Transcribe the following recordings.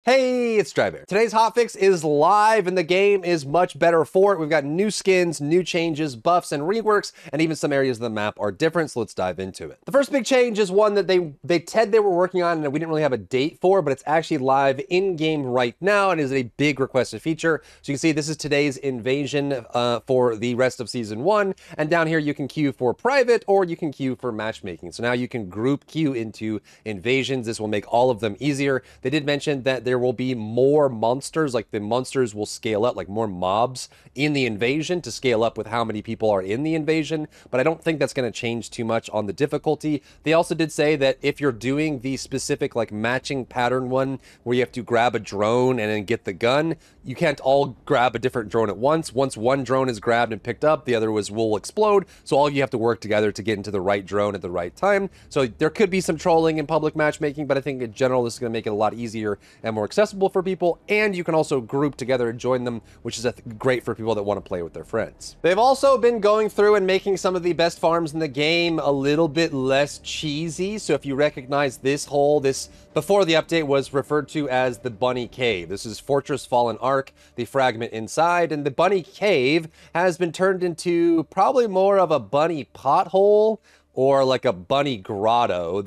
Hey, it's Drybear. Today's hotfix is live and the game is much better for it. We've got new skins, new changes, buffs, and reworks, and even some areas of the map are different, so let's dive into it. The first big change is one that they said they were working on and we didn't really have a date for, but it's actually live in-game right now and is a big requested feature. So you can see this is today's invasion for the rest of Season 1, and down here you can queue for private or you can queue for matchmaking. So now you can group queue into invasions. This will make all of them easier. They did mention that there will be more monsters, like the monsters will scale up, like more mobs in the invasion to scale up with how many people are in the invasion, but I don't think that's going to change too much on the difficulty. They also did say that if you're doing the specific like matching pattern one where you have to grab a drone and then get the gun, you can't all grab a different drone at once. Once one drone is grabbed and picked up, the other will explode, so all you have to work together to get into the right drone at the right time. So there could be some trolling in public matchmaking, but I think in general this is going to make it a lot easier and more accessible for people, and you can also group together and join them, which is great for people that want to play with their friends. They've also been going through and making some of the best farms in the game a little bit less cheesy. So if you recognize this hole, this before the update was referred to as the Bunny Cave. This is Fortress Fallen Ark, the fragment inside, and the Bunny Cave has been turned into probably more of a bunny pothole or like a bunny grotto.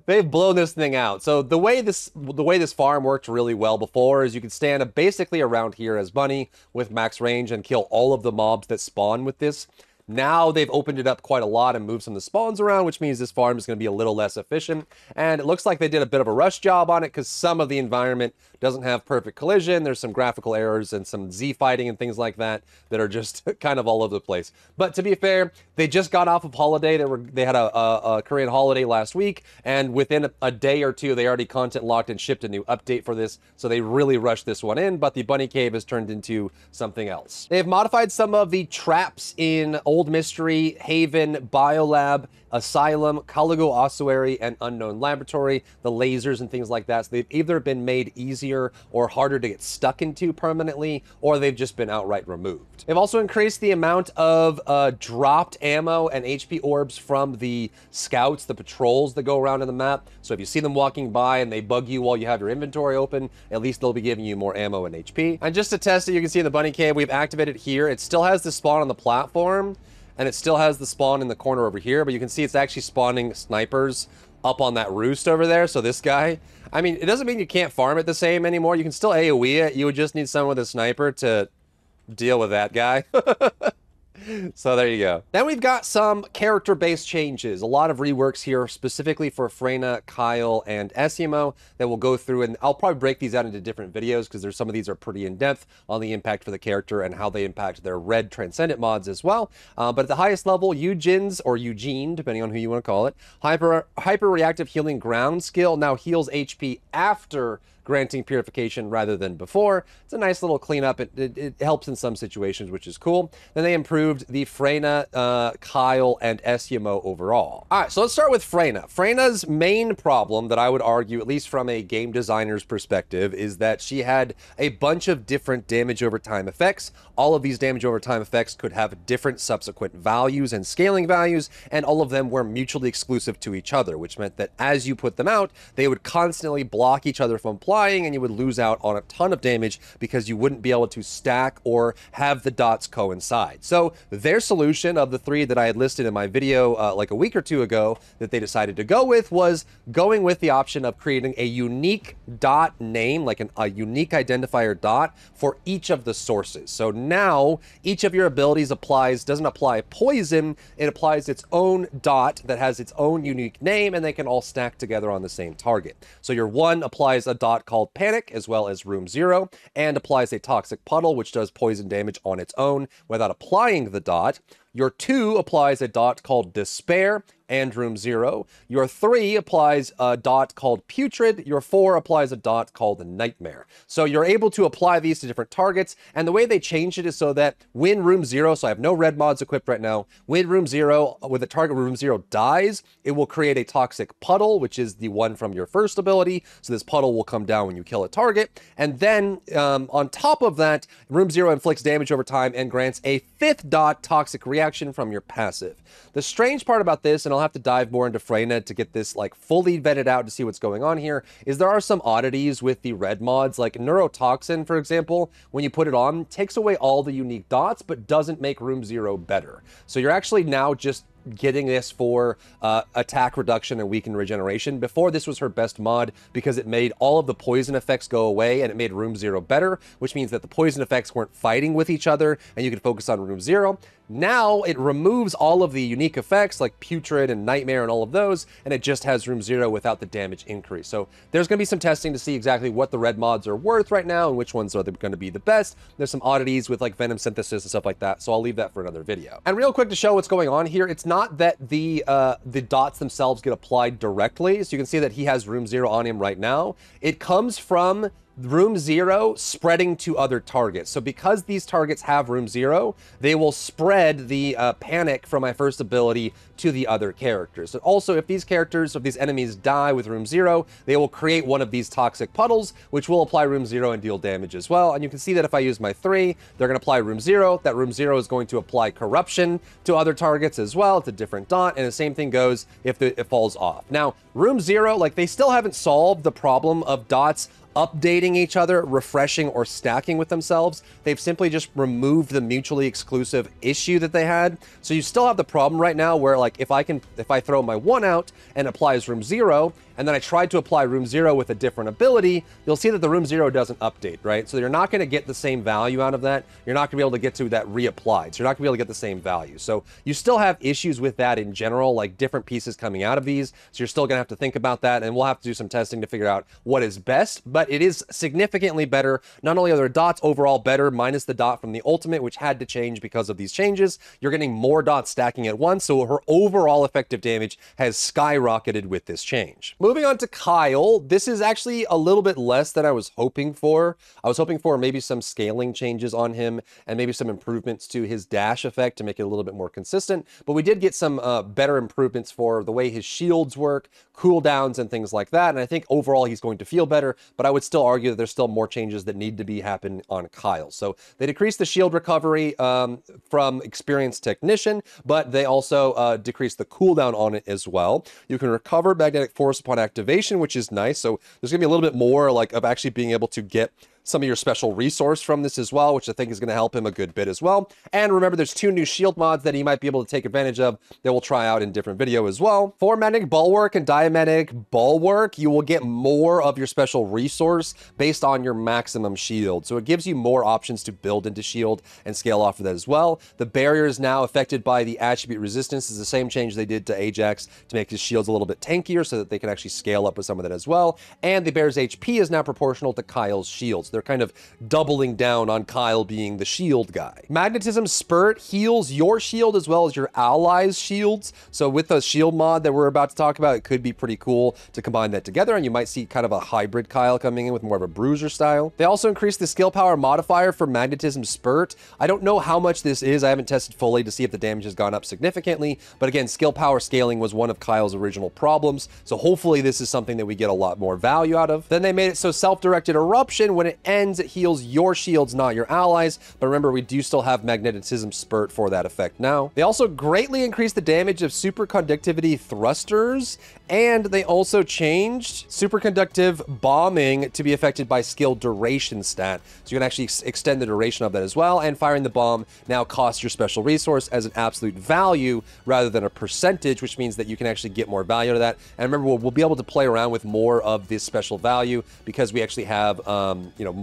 They've blown this thing out. So the way this farm worked really well before is you could stand basically around here as Bunny with max range and kill all of the mobs that spawn with this. Now they've opened it up quite a lot and moved some of the spawns around, which means this farm is going to be a little less efficient. And it looks like they did a bit of a rush job on it because some of the environment doesn't have perfect collision. There's some graphical errors and some Z fighting and things like that that are just kind of all over the place. But to be fair, they just got off of holiday. They had a Korean holiday last week, and within a day or two, they already content locked and shipped a new update for this. So they really rushed this one in, but the Bunny Cave has turned into something else. They've modified some of the traps in Old Mystery, Haven, Biolab, Asylum, Caligo Ossuary, and Unknown Laboratory, the lasers and things like that. So they've either been made easier or harder to get stuck into permanently, or they've just been outright removed. They've also increased the amount of dropped ammo and HP orbs from the scouts, the patrols that go around in the map. So if you see them walking by and they bug you while you have your inventory open, at least they'll be giving you more ammo and HP. And just to test it, you can see in the Bunny Cave, we've activated here. It still has the spawn on the platform, and it still has the spawn in the corner over here, but you can see it's actually spawning snipers up on that roost over there. So this guy, I mean, it doesn't mean you can't farm it the same anymore. You can still AoE it. You would just need someone with a sniper to deal with that guy. So there you go. Then we've got some character-based changes. A lot of reworks here specifically for Freyna, Kyle, and Esimo that we'll go through, and I'll probably break these out into different videos because there's some of these are pretty in-depth on the impact for the character and how they impact their red Transcendent mods as well. But at the highest level, Eugen's, or Eugene, depending on who you want to call it, hyper-reactive healing ground skill now heals HP after granting purification rather than before. It's a nice little cleanup. It helps in some situations, which is cool. Then they improved the Freyna, Kyle, and Esimo overall. All right, so let's start with Freyna. Freyna's main problem that I would argue, at least from a game designer's perspective, is that she had a bunch of different damage over time effects. All of these damage over time effects could have different subsequent values and scaling values, and all of them were mutually exclusive to each other, which meant that as you put them out, they would constantly block each other from applying, and you would lose out on a ton of damage because you wouldn't be able to stack or have the dots coincide. So their solution of the three that I had listed in my video like a week or two ago that they decided to go with was going with the option of creating a unique dot name, like a unique identifier dot for each of the sources. So now each of your abilities doesn't apply poison, it applies its own dot that has its own unique name, and they can all stack together on the same target. So your one applies a dot called Panic, as well as Room Zero, and applies a Toxic Puddle, which does poison damage on its own without applying the dot. Your 2 applies a dot called Despair and Room Zero. Your 3 applies a dot called Putrid. Your 4 applies a dot called Nightmare. So you're able to apply these to different targets, and the way they changed it is so that when Room Zero, so I have no red mods equipped right now, when Room Zero, with the target Room Zero dies, it will create a Toxic Puddle, which is the one from your first ability. So this puddle will come down when you kill a target. And then on top of that, Room Zero inflicts damage over time and grants a 5th dot Toxic Reaction reaction from your passive. The strange part about this, and I'll have to dive more into Freynet to get this like fully vetted out to see what's going on here, is there are some oddities with the red mods, like Neurotoxin, for example. When you put it on, takes away all the unique dots, but doesn't make Room Zero better. So you're actually now just getting this for attack reduction and weaken regeneration. Before, this was her best mod because it made all of the poison effects go away and it made Room Zero better, which means that the poison effects weren't fighting with each other and you could focus on Room Zero. Now it removes all of the unique effects like Putrid and Nightmare and all of those, and it just has Room Zero without the damage increase. So there's going to be some testing to see exactly what the red mods are worth right now and which ones are going to be the best. There's some oddities with like Venom Synthesis and stuff like that, so I'll leave that for another video. And real quick to show what's going on here, it's not that the dots themselves get applied directly, so you can see that he has Room Zero on him right now. It comes from Room Zero spreading to other targets. So because these targets have Room Zero, they will spread the panic from my first ability to the other characters. And also, if these characters, if these enemies die with Room Zero, they will create one of these toxic puddles, which will apply Room Zero and deal damage as well. And you can see that if I use my 3, they're going to apply Room Zero. That Room Zero is going to apply Corruption to other targets as well. It's a different dot, and the same thing goes if it falls off. Now, Room Zero, like, they still haven't solved the problem of dots updating each other, refreshing, or stacking with themselves. They've simply just removed the mutually exclusive issue that they had. So you still have the problem right now where, like, if I throw my 1 out and applies Room Zero, and then I tried to apply Room Zero with a different ability, you'll see that the Room Zero doesn't update, right? So you're not going to get the same value out of that. You're not going to be able to get to that reapplied. So you're not going to be able to get the same value. So you still have issues with that in general, like different pieces coming out of these. So you're still going to have to think about that, and we'll have to do some testing to figure out what is best. But it is significantly better. Not only are their dots overall better, minus the dot from the ultimate, which had to change because of these changes, you're getting more dots stacking at once. So her overall effective damage has skyrocketed with this change. Moving on to Kyle, this is actually a little bit less than I was hoping for. I was hoping for maybe some scaling changes on him and maybe some improvements to his dash effect to make it a little bit more consistent. But we did get some better improvements for the way his shields work, cooldowns, and things like that. And I think overall he's going to feel better, but I would still argue that there's still more changes that need to happen on Kyle. So they decreased the shield recovery from Experienced Technician, but they also decreased the cooldown on it as well. You can recover Magnetic Force upon activation, which is nice. So there's gonna be a little bit more like of actually being able to get some of your special resource from this as well, which I think is going to help him a good bit as well. And remember, there's 2 new shield mods that he might be able to take advantage of that we'll try out in different video as well. For Magnetic Bulwark and Diametic Bulwark, you will get more of your special resource based on your maximum shield. So it gives you more options to build into shield and scale off of that as well. The barrier is now affected by the attribute resistance. Is the same change they did to Ajax to make his shields a little bit tankier so that they can actually scale up with some of that as well. And the bear's HP is now proportional to Kyle's shields. They're kind of doubling down on Kyle being the shield guy. Magnetism Spurt heals your shield as well as your allies' shields. So with the shield mod that we're about to talk about, it could be pretty cool to combine that together, and you might see kind of a hybrid Kyle coming in with more of a bruiser style. They also increased the skill power modifier for Magnetism Spurt. I don't know how much this is. I haven't tested fully to see if the damage has gone up significantly, but again, skill power scaling was one of Kyle's original problems, so hopefully this is something that we get a lot more value out of. Then they made it so self-directed eruption, when it ends, it heals your shields, not your allies. But remember, we do still have Magnetism Spurt for that effect now. They also greatly increased the damage of superconductivity thrusters, and they also changed superconductive bombing to be affected by skill duration stat. So you can actually extend the duration of that as well, and firing the bomb now costs your special resource as an absolute value rather than a percentage, which means that you can actually get more value out of that. And remember, we'll be able to play around with more of this special value because we actually have, you know,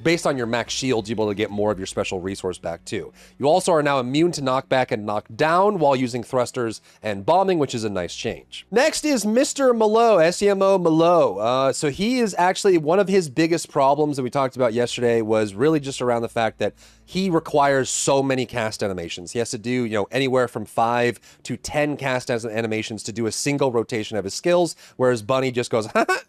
based on your max shields, you're able to get more of your special resource back too. You also are now immune to knockback and knockdown while using thrusters and bombing, which is a nice change. Next is Mr. Malo, SEMO Malo. So he is actually, one of his biggest problems that we talked about yesterday was really just around the fact that he requires so many cast animations. He has to do, you know, anywhere from 5 to 10 cast animations to do a single rotation of his skills, whereas Bunny just goes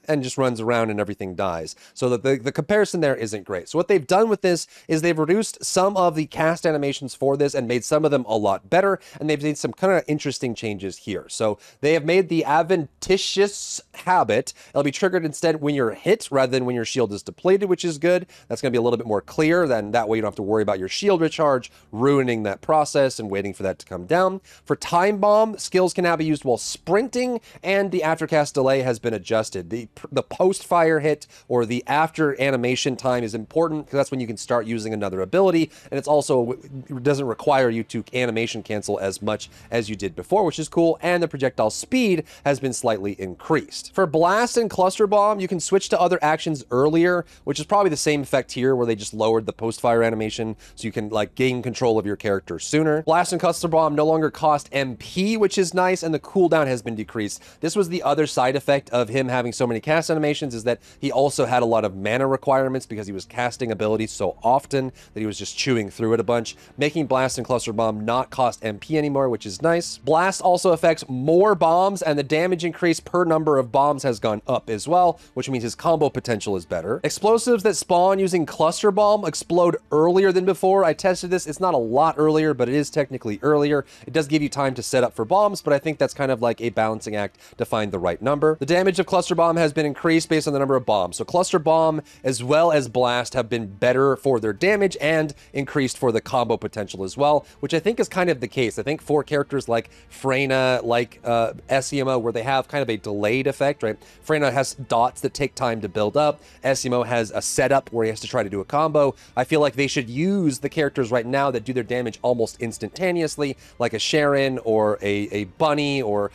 and just runs around and everything dies. So the comparison there there isn't great. So what they've done with this is they've reduced some of the cast animations for this and made some of them a lot better, and they've made some kind of interesting changes here. So they have made the adventitious habit, it'll be triggered instead when you're hit rather than when your shield is depleted, which is good. That's going to be a little bit more clear, then that way you don't have to worry about your shield recharge ruining that process and waiting for that to come down. For Time Bomb, skills can now be used while sprinting, and the aftercast delay has been adjusted. The post-fire hit or the after animation time is important because that's when you can start using another ability, and it's also, it doesn't require you to animation cancel as much as you did before, which is cool, and the projectile speed has been slightly increased. For Blast and Cluster Bomb, you can switch to other actions earlier, which is probably the same effect here where they just lowered the post-fire animation so you can like gain control of your character sooner. Blast and Cluster Bomb no longer cost MP, which is nice, and the cooldown has been decreased. This was the other side effect of him having so many cast animations, is that he also had a lot of mana requirements because he was casting abilities so often that he was just chewing through it a bunch, making Blast and Cluster Bomb not cost MP anymore, which is nice. Blast also affects more bombs, and the damage increase per number of bombs has gone up as well, which means his combo potential is better. Explosives that spawn using Cluster Bomb explode earlier than before. I tested this. It's not a lot earlier, but it is technically earlier. It does give you time to set up for bombs, but I think that's kind of like a balancing act to find the right number. The damage of Cluster Bomb has been increased based on the number of bombs. So Cluster Bomb as well as Blast have been better for their damage and increased for the combo potential as well, which I think is kind of the case. I think for characters like Freyna, like SEMO, where they have kind of a delayed effect, right? Freyna has dots that take time to build up. SEMO has a setup where he has to try to do a combo. I feel like they should use the characters right now that do their damage almost instantaneously, like a Sharon or a Bunny or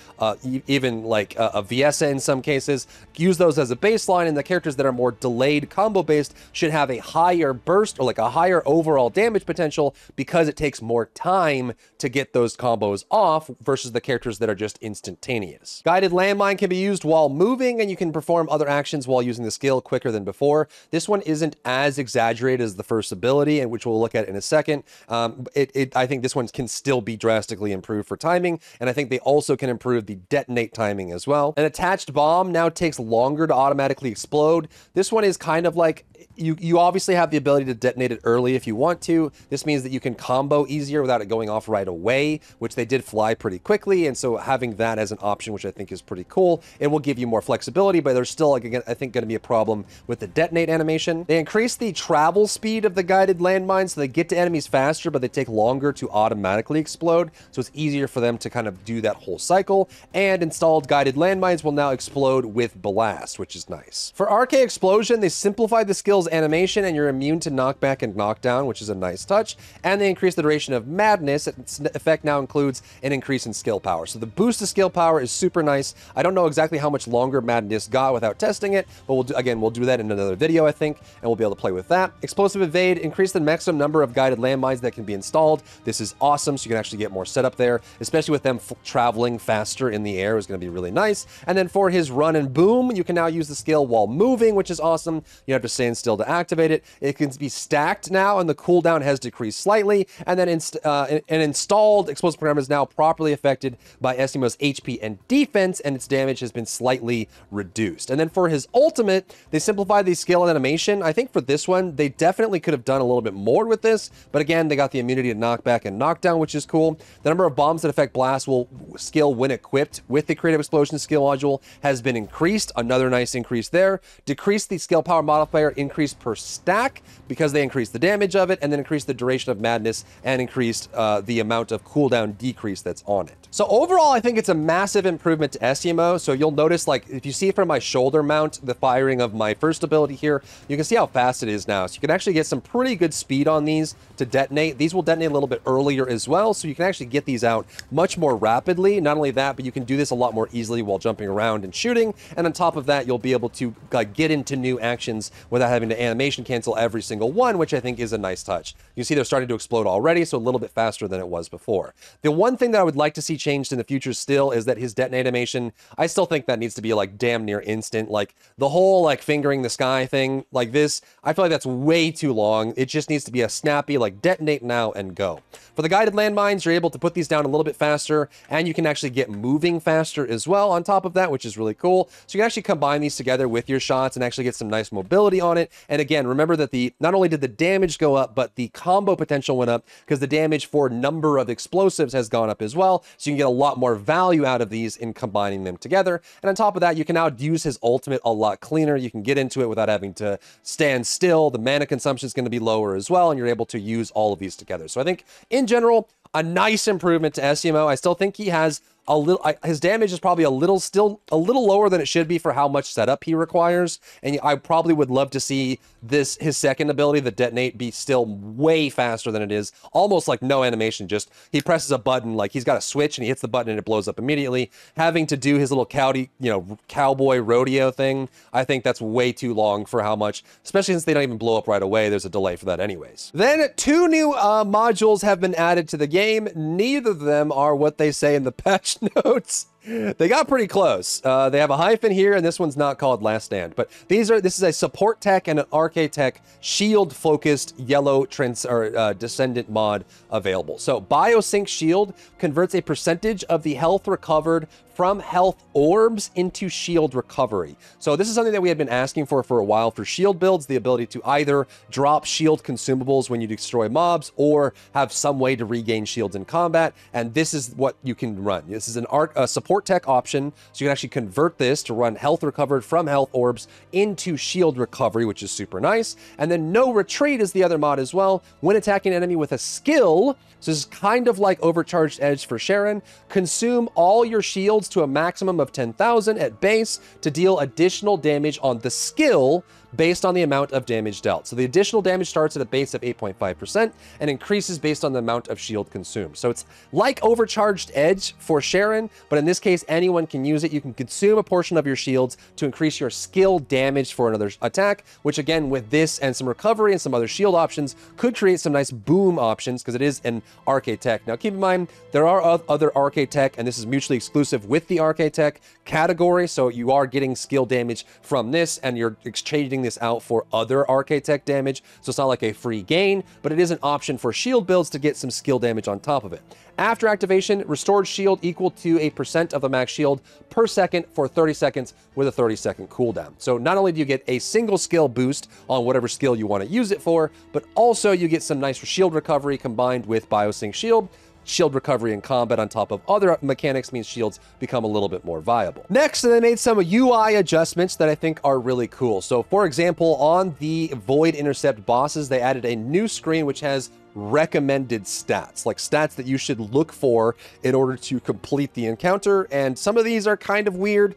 even like a Viessa in some cases. Use those as a baseline, and the characters that are more delayed combo based should have a higher burst or like a higher overall damage potential because it takes more time to get those combos off versus the characters that are just instantaneous. Guided Landmine can be used while moving, and you can perform other actions while using the skill quicker than before. This one isn't as exaggerated as the first ability, and which we'll look at in a second. I think this one can still be drastically improved for timing, and I think they also can improve the detonate timing as well. An attached bomb now takes longer to automatically explode. This one is kind of like, you obviously have the ability to detonate it early if you want to. This means that you can combo easier without it going off right away, which they did fly pretty quickly, and so having that as an option, which I think is pretty cool, it will give you more flexibility, but there's still, like, again, I think going to be a problem with the detonate animation. They increase the travel speed of the guided landmines, so they get to enemies faster, but they take longer to automatically explode, so it's easier for them to kind of do that whole cycle, and installed guided landmines will now explode with Blast, which is nice. For RK Explosion, they simplified the skill's animation, and you're immune to knockback and knockdown, which is a nice touch, and they increase the duration of Madness. Its effect now includes an increase in skill power. So the boost to skill power is super nice. I don't know exactly how much longer Madness got without testing it, but we'll do that in another video, I think, and we'll be able to play with that. Explosive Evade, increase the maximum number of guided landmines that can be installed. This is awesome, so you can actually get more setup there, especially with them traveling faster in the air is going to be really nice. And then for his Run and Boom, you can now use the skill while moving, which is awesome. You have to stand still to activate it. It can be stacked now, and the cooldown has decreased slightly. And then an installed explosive program is now properly affected by SEMO's HP and defense, and its damage has been slightly reduced. And then for his ultimate, they simplified the skill and animation. I think for this one, they definitely could have done a little bit more with this, but again, they got the immunity to knockback and knockdown, which is cool. The number of bombs that affect Blast will skill when equipped with the Creative Explosion skill module has been increased. Another nice increase there. Decrease the skill power modifier, increase per stack, because they increased the damage of it, and then increased the duration of Madness and increased the amount of cooldown decrease that's on it. So overall, I think it's a massive improvement to SEMO. So you'll notice, like, if you see from my shoulder mount, the firing of my first ability here, you can see how fast it is now. So you can actually get some pretty good speed on these to detonate. These will detonate a little bit earlier as well, so you can actually get these out much more rapidly. Not only that, but you can do this a lot more easily while jumping around and shooting. And on top of that, you'll be able to get into new actions without having to animation cancel every single one, which I think is a nice touch. You see they're starting to explode already, so a little bit faster than it was before. The one thing that I would like to see changed in the future still is that his detonate animation, I still think that needs to be like damn near instant. Like the whole like fingering the sky thing like this, I feel like that's way too long. It just needs to be a snappy like detonate now and go. For the guided landmines, you're able to put these down a little bit faster, and you can actually get moving faster as well on top of that, which is really cool. So you can actually combine these together with your shots and actually get some nice mobility on it. it. And again, remember that not only did the damage go up, but the combo potential went up because the damage for number of explosives has gone up as well. So you can get a lot more value out of these in combining them together. And on top of that, you can now use his ultimate a lot cleaner. You can get into it without having to stand still. The mana consumption is going to be lower as well, and you're able to use all of these together. So I think in general, a nice improvement to SEMO. I still think he has a little, his damage is probably still a little lower than it should be for how much setup he requires. And I probably would love to see his second ability, the detonate, be still way faster than it is. Almost like no animation, just he presses a button, like he's got a switch and he hits the button and it blows up immediately. Having to do his little cowboy rodeo thing, I think that's way too long for how much, especially since they don't even blow up right away. There's a delay for that anyways. Then 2 new modules have been added to the game. Neither of them are what they say in the patch notes. They got pretty close. They have a hyphen here, and this one's not called Last Stand. But this is a support tech and an arcade tech shield-focused yellow Descendant mod available. So Biosync Shield converts a percentage of the health recovered from health orbs into shield recovery. So this is something that we had been asking for a while for shield builds, the ability to either drop shield consumables when you destroy mobs or have some way to regain shields in combat. And this is what you can run. This is a support tech option. So you can actually convert this to run health recovered from health orbs into shield recovery, which is super nice. And then No Retreat is the other mod as well. When attacking an enemy with a skill, so this is kind of like Overcharged Edge for Sharon, consume all your shields to a maximum of 10,000 at base to deal additional damage on the skill based on the amount of damage dealt. So the additional damage starts at a base of 8.5% and increases based on the amount of shield consumed. So it's like Overcharged Edge for Sharon, but in this case, anyone can use it. You can consume a portion of your shields to increase your skill damage for another attack, which again, with this and some recovery and some other shield options, could create some nice boom options because it is an arcade tech. Now keep in mind, there are other arcade tech, and this is mutually exclusive with the arcade tech category. So you are getting skill damage from this, and you're exchanging this out for other arcade tech damage. So it's not like a free gain, but it is an option for shield builds to get some skill damage on top of it. After activation, restored shield equal to a % of the max shield per second for 30 seconds with a 30-second cooldown. So not only do you get a single skill boost on whatever skill you want to use it for, but also you get some nice shield recovery combined with Biosync Shield. Shield recovery in combat on top of other mechanics means shields become a little bit more viable. Next, they made some UI adjustments that I think are really cool. So for example, on the Void Intercept bosses, they added a new screen which has recommended stats, like stats that you should look for in order to complete the encounter. And some of these are kind of weird.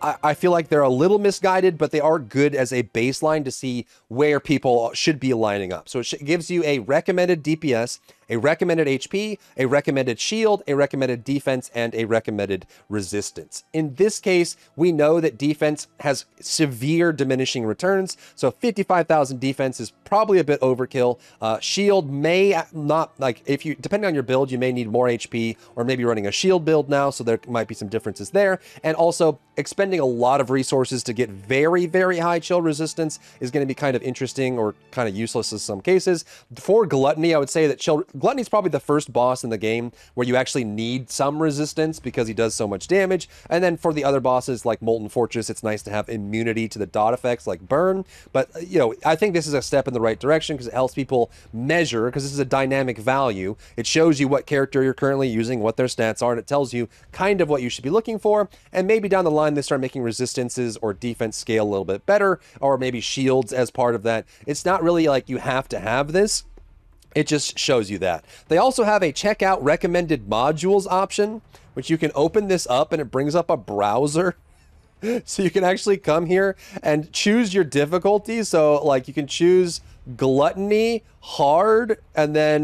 I feel like they're a little misguided, but they are good as a baseline to see where people should be lining up. So it gives you a recommended DPS, a recommended HP, a recommended shield, a recommended defense, and a recommended resistance. In this case, we know that defense has severe diminishing returns. So 55,000 defense is probably a bit overkill. Shield may not, like, if you, depending on your build, you may need more HP or maybe running a shield build now. So there might be some differences there. And also expending a lot of resources to get very, very high chill resistance is going to be kind of interesting or kind of useless in some cases. For Gluttony, I would say that Gluttony is probably the first boss in the game where you actually need some resistance because he does so much damage. And then for the other bosses like Molten Fortress, it's nice to have immunity to the dot effects like burn. But, you know, I think this is a step in the right direction because it helps people measure, because this is a dynamic value. It shows you what character you're currently using, what their stats are, and it tells you kind of what you should be looking for. And maybe down the line, they start making resistances or defense scale a little bit better, or maybe shields as part of that. It's not really like you have to have this. It just shows you that. They also have a checkout recommended modules option, which you can open this up and it brings up a browser. So you can actually come here and choose your difficulty. So like you can choose Gluttony, hard, and then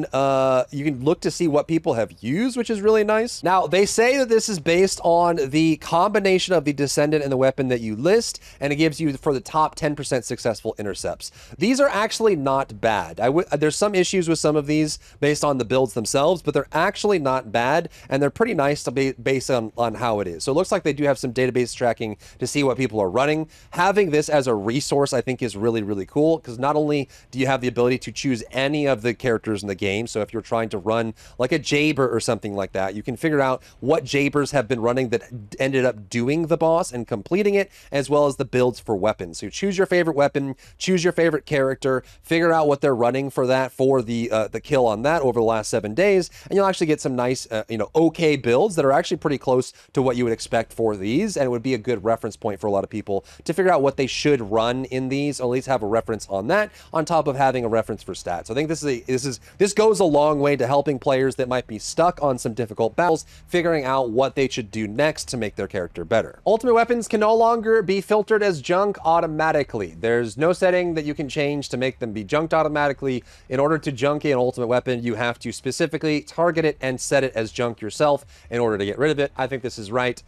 you can look to see what people have used, which is really nice. Now, they say that this is based on the combination of the Descendant and the weapon that you list, and it gives you for the top 10% successful intercepts. These are actually not bad. There's some issues with some of these based on the builds themselves, but they're actually not bad, and they're pretty nice to be based on how it is. So it looks like they do have some database tracking to see what people are running. Having this as a resource, I think, is really, really cool, because not only do you have the ability to choose any of the characters in the game. So if you're trying to run like a Jayber or something like that, you can figure out what Jaybers have been running that ended up doing the boss and completing it, as well as the builds for weapons. So you choose your favorite weapon, choose your favorite character, figure out what they're running for that, for the kill on that over the last 7 days, and you'll actually get some nice, okay builds that are actually pretty close to what you would expect for these, and it would be a good reference point for a lot of people to figure out what they should run in these, or at least have a reference on that, on top of having a reference for stats. So I think this goes a long way to helping players that might be stuck on some difficult battles, figuring out what they should do next to make their character better. Ultimate weapons can no longer be filtered as junk automatically. There's no setting that you can change to make them be junked automatically. In order to junk an ultimate weapon, you have to specifically target it and set it as junk yourself in order to get rid of it. I think this is right.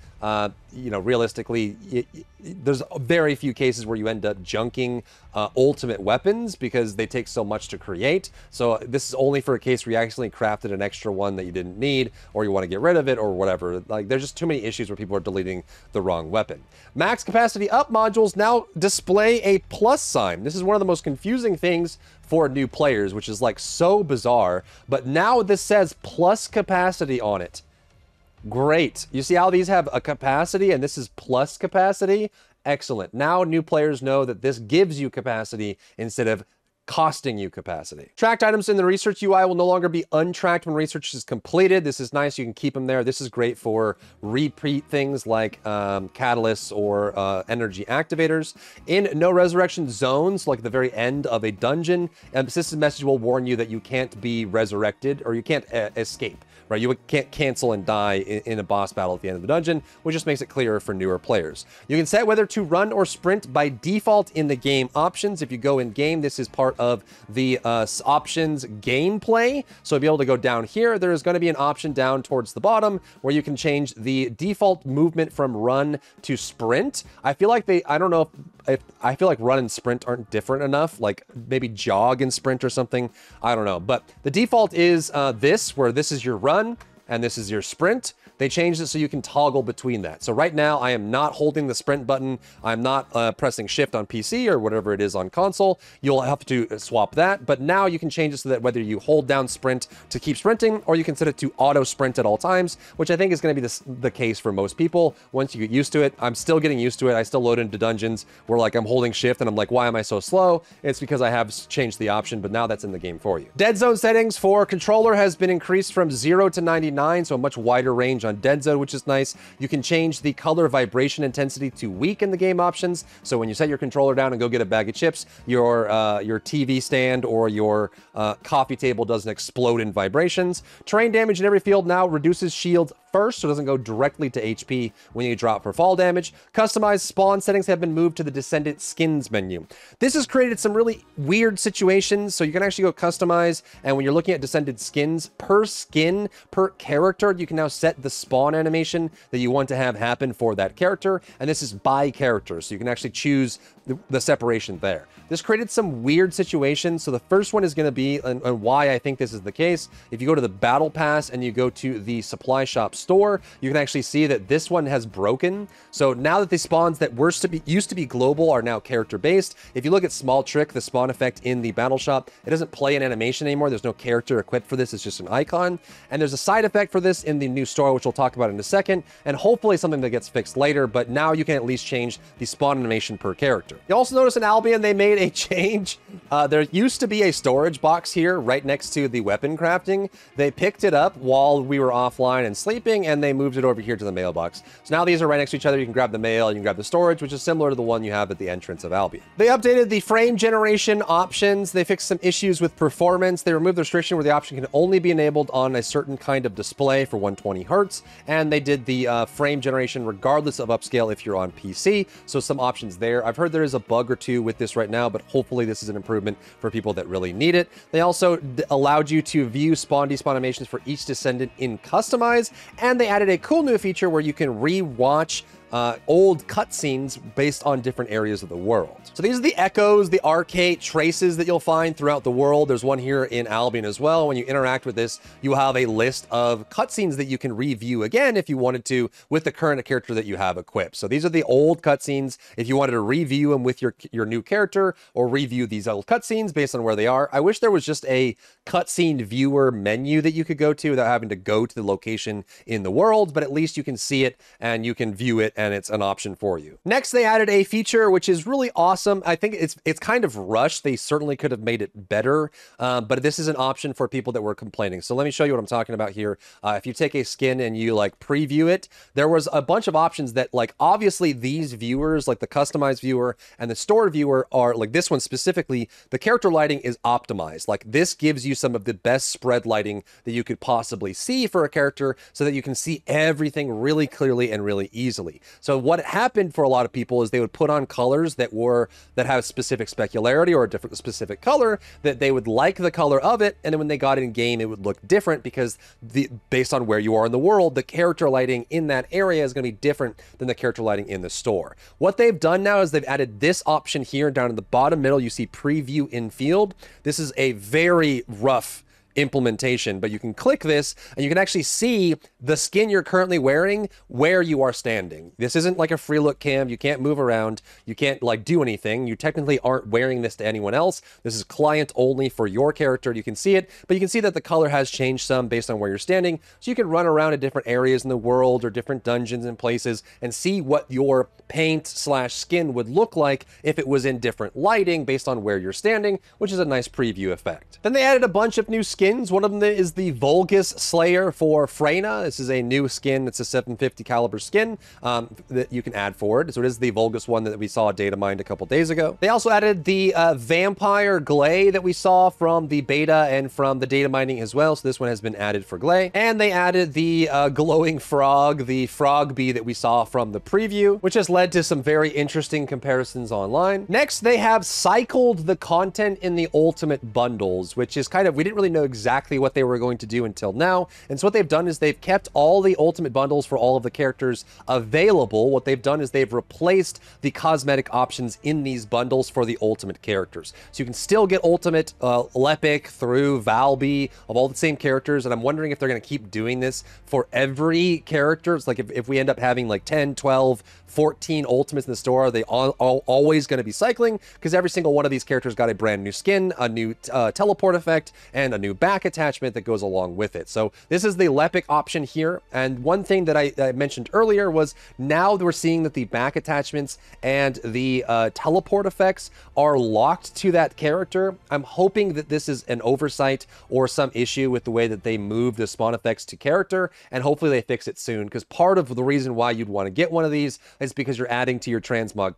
Realistically, there's very few cases where you end up junking ultimate weapons because they take so much to create. So this is only for a case where you actually crafted an extra one that you didn't need, or you want to get rid of it, or whatever. Like, there's just too many issues where people are deleting the wrong weapon. Max capacity up modules now display a plus sign. This is one of the most confusing things for new players, which is like so bizarre. But now this says plus capacity on it. Great. You see how these have a capacity and this is plus capacity? Excellent. Now new players know that this gives you capacity instead of costing you capacity. Tracked items in the research UI will no longer be untracked when research is completed. This is nice. You can keep them there. This is great for repeat things like catalysts or energy activators. In no resurrection zones, like the very end of a dungeon, a system message will warn you that you can't be resurrected, or you can't escape. Right, you can't cancel and die in a boss battle at the end of the dungeon, which just makes it clearer for newer players. You can set whether to run or sprint by default in the game options. If you go in game, this is part of the options gameplay. So you'll be able to go down here. There is going to be an option down towards the bottom where you can change the default movement from run to sprint. I feel like I don't know if I feel like run and sprint aren't different enough, like maybe jog and sprint or something. I don't know. But the default is this, where this is your run and this is your sprint. They changed it so you can toggle between that. So right now, I am not holding the sprint button. I'm not pressing shift on PC or whatever it is on console. You'll have to swap that. But now you can change it so that whether you hold down sprint to keep sprinting, or you can set it to auto sprint at all times, which I think is going to be the case for most people once you get used to it. I'm still getting used to it. I still load into dungeons where like I'm holding shift and I'm like, why am I so slow? It's because I have changed the option, but now that's in the game for you. Dead zone settings for controller has been increased from 0 to 99, so a much wider range on dead zone, which is nice. You can change the color vibration intensity to weak in the game options. So when you set your controller down and go get a bag of chips, your TV stand or your coffee table doesn't explode in vibrations. Terrain damage in every field now reduces shields first, so it doesn't go directly to HP when you drop for fall damage. Customized spawn settings have been moved to the Descendant skins menu. This has created some really weird situations, so you can actually go customize, and when you're looking at Descendant skins, per skin, per character, you can now set the spawn animation that you want to have happen for that character, and this is by character, so you can actually choose the separation there. This created some weird situations. So the first one is going to be, and why I think this is the case, if you go to the battle pass and you go to the supply shop store, you can actually see that this one has broken. So now that the spawns that used to be global are now character based. If you look at Small Trick, the spawn effect in the battle shop, it doesn't play an animation anymore. There's no character equipped for this. It's just an icon. And there's a side effect for this in the new store, which we'll talk about in a second, and hopefully something that gets fixed later, but now you can at least change the spawn animation per character. You also notice in Albion, they made a change. There used to be a storage box here right next to the weapon crafting. They picked it up while we were offline and sleeping, and they moved it over here to the mailbox. So now these are right next to each other. You can grab the mail, and you can grab the storage, which is similar to the one you have at the entrance of Albion. They updated the frame generation options. They fixed some issues with performance. They removed the restriction where the option can only be enabled on a certain kind of display for 120 hertz, and they did the frame generation regardless of upscale if you're on PC. So some options there. I've heard there is a bug or two with this right now, but hopefully this is an improvement for people that really need it. They also allowed you to view spawn despawn animations for each descendant in Customize, and they added a cool new feature where you can re-watch old cutscenes based on different areas of the world. So these are the echoes, the arcade traces that you'll find throughout the world. There's one here in Albion as well. When you interact with this, you have a list of cutscenes that you can review again if you wanted to with the current character that you have equipped. So these are the old cutscenes. If you wanted to review them with your new character or review these old cutscenes based on where they are, I wish there was just a cutscene viewer menu that you could go to without having to go to the location in the world, but at least you can see it and you can view it and it's an option for you. Next, they added a feature which is really awesome. I think it's kind of rushed. They certainly could have made it better, but this is an option for people that were complaining. So let me show you what I'm talking about here. If you take a skin and you like preview it, there was a bunch of options that, like, obviously these viewers, like the customized viewer and the stored viewer, are like this one specifically, the character lighting is optimized. Like, this gives you some of the best spread lighting that you could possibly see for a character so that you can see everything really clearly and really easily. So what happened for a lot of people is they would put on colors that have specific specularity or a different specific color that they would like the color of it, and then when they got it in game, it would look different because based on where you are in the world, the character lighting in that area is going to be different than the character lighting in the store. What they've done now is they've added this option here down in the bottom middle. You see preview in field. This is a very rough implementation, but you can click this and you can actually see the skin you're currently wearing where you are standing. This isn't like a free look cam. You can't move around. You can't like do anything. You technically aren't wearing this to anyone else. This is client only for your character. You can see it, but you can see that the color has changed some based on where you're standing. So you can run around in different areas in the world or different dungeons and places and see what your paint / skin would look like if it was in different lighting based on where you're standing, which is a nice preview effect. Then they added a bunch of new skins. One of them is the Vulgus Slayer for Freyna. This is a new skin. It's a 750 caliber skin that you can add forward. So it is the Vulgus one that we saw data mined a couple days ago. They also added the Vampire Glay that we saw from the beta and from the data mining as well. So this one has been added for Glay. And they added the Glowing Frog, the Frog Bee that we saw from the preview, which has led to some very interesting comparisons online. Next, they have cycled the content in the Ultimate Bundles, which is kind of, we didn't really know exactly what they were going to do until now. And so what they've done is they've kept all the Ultimate Bundles for all of the characters available. What they've done is they've replaced the cosmetic options in these bundles for the Ultimate characters. So you can still get Ultimate Lepic through Valby of all the same characters. And I'm wondering if they're going to keep doing this for every character. It's like if we end up having like 10, 12, 14 Ultimates in the store, are they always going to be cycling? Because every single one of these characters got a brand new skin, a new teleport effect, and a new back attachment that goes along with it. So this is the Lepic option here. And one thing that I mentioned earlier was now we're seeing that the back attachments and the teleport effects are locked to that character. I'm hoping that this is an oversight or some issue with the way that they move the spawn effects to character, and hopefully they fix it soon, because part of the reason why you'd want to get one of these is because you're adding to your transmog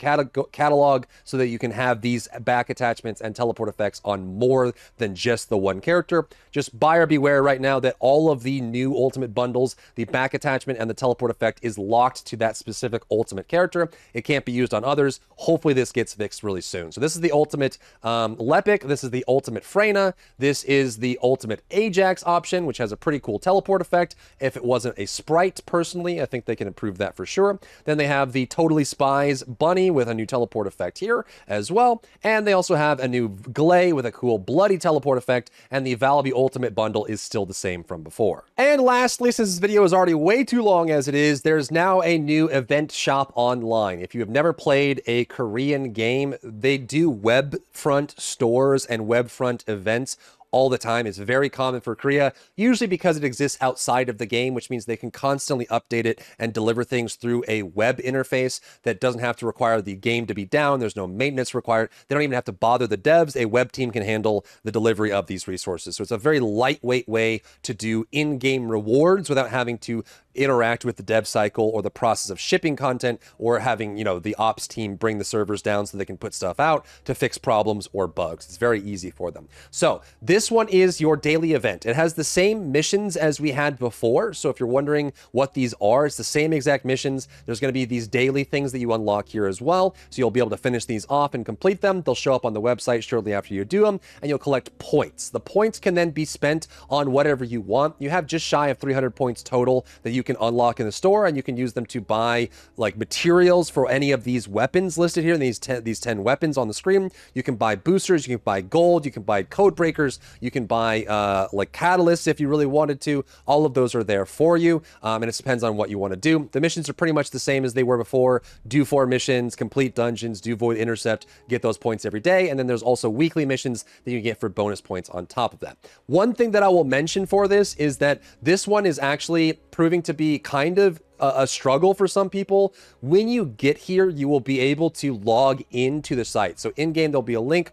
catalog so that you can have these back attachments and teleport effects on more than just the one character. Just buyer beware right now that all of the new Ultimate Bundles, the back attachment and the teleport effect is locked to that specific Ultimate character. It can't be used on others. Hopefully this gets fixed really soon. So this is the Ultimate Lepic. This is the Ultimate Freyna. This is the Ultimate Ajax option, which has a pretty cool teleport effect. If it wasn't a sprite, personally, I think they can improve that for sure. Then they have the Totally Spies Bunny with a new teleport effect here as well. And they also have a new Glay with a cool bloody teleport effect, and the Valby Ultimate Bundle is still the same from before. And lastly, since this video is already way too long as it is, there's now a new event shop online. If you have never played a Korean game, they do web front stores and web front events all the time. It's very common for Korea, usually because it exists outside of the game, which means they can constantly update it and deliver things through a web interface that doesn't have to require the game to be down. There's no maintenance required. They don't even have to bother the devs. A web team can handle the delivery of these resources. So it's a very lightweight way to do in-game rewards without having to interact with the dev cycle or the process of shipping content or having, you know, the ops team bring the servers down so they can put stuff out to fix problems or bugs. It's very easy for them. So this one is your daily event. It has the same missions as we had before. So if you're wondering what these are, it's the same exact missions. There's going to be these daily things that you unlock here as well. So you'll be able to finish these off and complete them. They'll show up on the website shortly after you do them, and you'll collect points. The points can then be spent on whatever you want. You have just shy of 300 points total that you you can unlock in the store, and you can use them to buy like materials for any of these weapons listed here, these 10 weapons on the screen. You can buy boosters, you can buy gold, you can buy code breakers, you can buy like catalysts if you really wanted to. All of those are there for you, and it depends on what you want to do. The missions are pretty much the same as they were before. Do 4 missions, complete dungeons, do void intercept, get those points every day, and then there's also weekly missions that you get for bonus points on top of that. One thing that I will mention for this is that this one is actually proving to be kind of a struggle for some people. When you get here, you will be able to log into the site. So in-game, there'll be a link.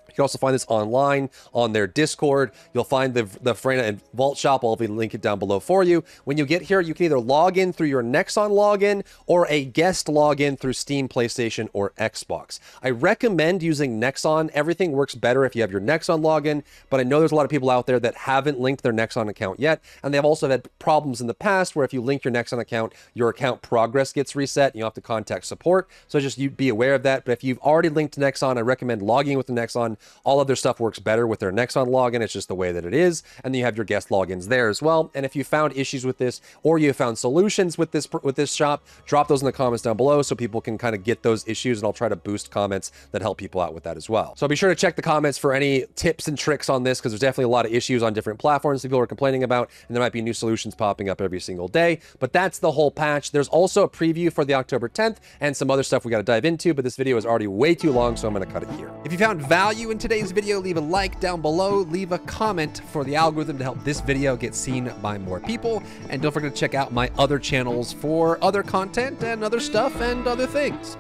You can also find this online on their Discord. You'll find the Freyna and Vault shop. I'll link it down below for you. When you get here, you can either log in through your Nexon login or a guest login through Steam, PlayStation, or Xbox. I recommend using Nexon. Everything works better if you have your Nexon login, but I know there's a lot of people out there that haven't linked their Nexon account yet, and they've also had problems in the past where if you link your Nexon account, your account progress gets reset, and you have to contact support. So just you be aware of that. But if you've already linked to Nexon, I recommend logging with the Nexon. All of their stuff works better with their Nexon login. It's just the way that it is. And then you have your guest logins there as well. And if you found issues with this, or you found solutions with this shop, drop those in the comments down below so people can kind of get those issues, and I'll try to boost comments that help people out with that as well. So be sure to check the comments for any tips and tricks on this, because there's definitely a lot of issues on different platforms that people are complaining about, and there might be new solutions popping up every single day. But that's the whole patch. There's also a preview for the October 10th and some other stuff we got to dive into, but this video is already way too long, so I'm going to cut it here. If you found value in today's video, leave a like down below, leave a comment for the algorithm to help this video get seen by more people, and don't forget to check out my other channels for other content and other stuff and other things.